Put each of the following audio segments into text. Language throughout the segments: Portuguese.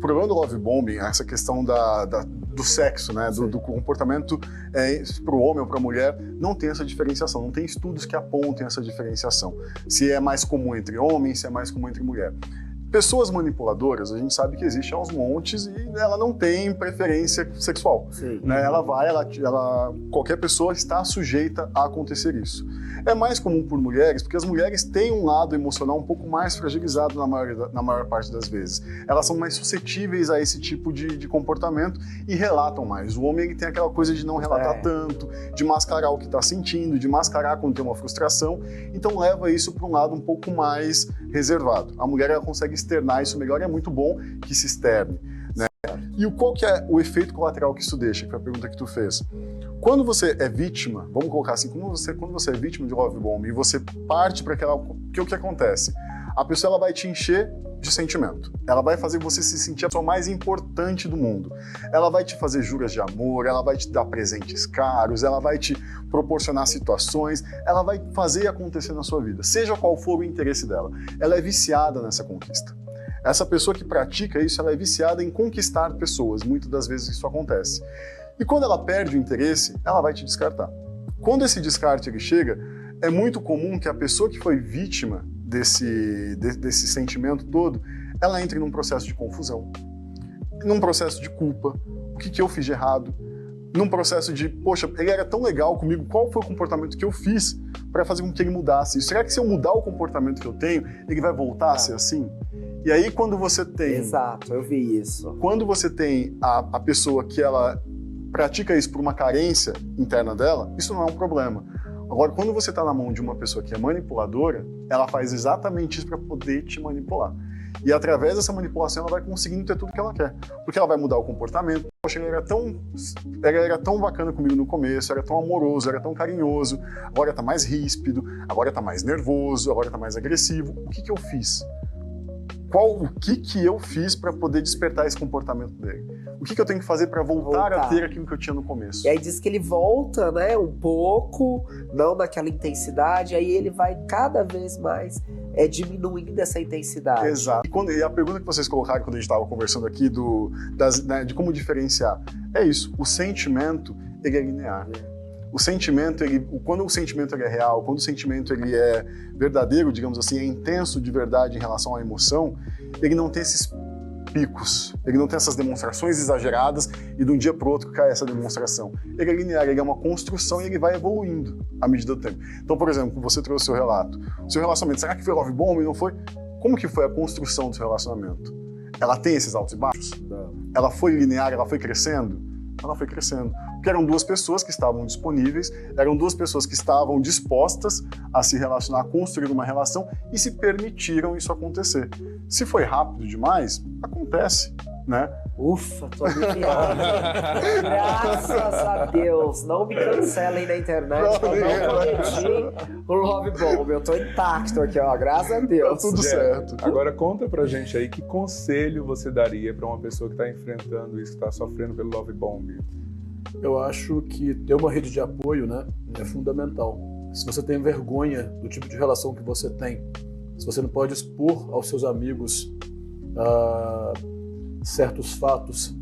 problema do love bombing é essa questão do sexo, né? Do comportamento para o homem ou para a mulher, não tem essa diferenciação, não tem estudos que apontem essa diferenciação. Se é mais comum entre homens, se é mais comum entre mulher. Pessoas manipuladoras, a gente sabe que existe aos montes e ela não tem preferência sexual. Né? Qualquer pessoa está sujeita a acontecer isso. É mais comum por mulheres, porque as mulheres têm um lado emocional um pouco mais fragilizado na maior parte das vezes. Elas são mais suscetíveis a esse tipo de comportamento e relatam mais. O homem ele tem aquela coisa de não relatar tanto, de mascarar o que está sentindo, de mascarar quando tem uma frustração, então leva isso para um lado um pouco mais reservado. A mulher ela consegue externar isso melhor e é muito bom que se externe. Né? E qual que é o efeito colateral que isso deixa, que foi a pergunta que tu fez. Quando você é vítima, vamos colocar assim, quando você é vítima de love bombing e você parte para aquela... o que acontece? A pessoa ela vai te encher de sentimento. Ela vai fazer você se sentir a pessoa mais importante do mundo. Ela vai te fazer juras de amor, ela vai te dar presentes caros, ela vai te proporcionar situações, ela vai fazer acontecer na sua vida, seja qual for o interesse dela. Ela é viciada nessa conquista. Essa pessoa que pratica isso, ela é viciada em conquistar pessoas. Muitas das vezes isso acontece. E quando ela perde o interesse, ela vai te descartar. Quando esse descarte ele chega, é muito comum que a pessoa que foi vítima desse sentimento todo, ela entre num processo de confusão, num processo de culpa, o que eu fiz de errado, num processo de, poxa, ele era tão legal comigo, qual foi o comportamento que eu fiz para fazer com que ele mudasse? Será que se eu mudar o comportamento que eu tenho, ele vai voltar a ser assim? E aí quando você tem... Exato, eu vi isso. Quando você tem a pessoa que ela pratica isso por uma carência interna dela, isso não é um problema. Agora, quando você está na mão de uma pessoa que é manipuladora, ela faz exatamente isso para poder te manipular. E através dessa manipulação, ela vai conseguindo ter tudo que ela quer. Porque ela vai mudar o comportamento. Poxa, ele era tão bacana comigo no começo, era tão amoroso, era tão carinhoso, agora está mais ríspido, agora está mais nervoso, agora está mais agressivo. O que eu fiz? O que eu fiz para poder despertar esse comportamento dele? O que eu tenho que fazer para voltar a ter aquilo que eu tinha no começo? E aí diz que ele volta, né, um pouco, não naquela intensidade, aí ele vai cada vez mais diminuindo essa intensidade. Exato. E a pergunta que vocês colocaram quando a gente estava conversando aqui de como diferenciar, é isso, o sentimento ele é linear. O sentimento, quando o sentimento ele é real, quando o sentimento ele é verdadeiro, digamos assim, é intenso de verdade em relação à emoção, ele não tem esses picos, ele não tem essas demonstrações exageradas e de um dia para o outro cai essa demonstração. Ele é linear, ele é uma construção e ele vai evoluindo à medida do tempo. Então, por exemplo, você trouxe o seu relato. O seu relacionamento, será que foi love bombing? Não foi? Como que foi a construção do seu relacionamento? Ela tem esses altos e baixos? Não. Ela foi linear, ela foi crescendo? Ela foi crescendo. Porque eram duas pessoas que estavam disponíveis, eram duas pessoas que estavam dispostas a se relacionar, a construir uma relação e se permitiram isso acontecer. Se foi rápido demais, acontece, né? Ufa, tô aliviado. Graças a Deus. Não me cancelem na internet, eu não cometi o love bomb. Eu tô intacto aqui, ó. Graças a Deus. Tá tudo certo. Agora conta pra gente aí que conselho você daria pra uma pessoa que tá enfrentando isso, que tá sofrendo pelo love bomb? Eu acho que ter uma rede de apoio, né, é fundamental. Se você tem vergonha do tipo de relação que você tem, se você não pode expor aos seus amigos certos fatos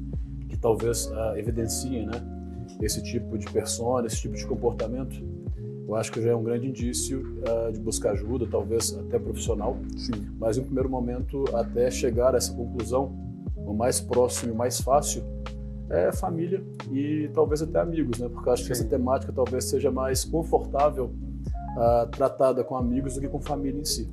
que talvez evidenciem, né, esse tipo de persona, esse tipo de comportamento, eu acho que já é um grande indício de buscar ajuda, talvez até profissional. Sim. Mas em um primeiro momento, até chegar a essa conclusão, o mais próximo e mais fácil é família e talvez até amigos, né? Porque eu acho que essa temática talvez seja mais confortável tratada com amigos do que com família em si.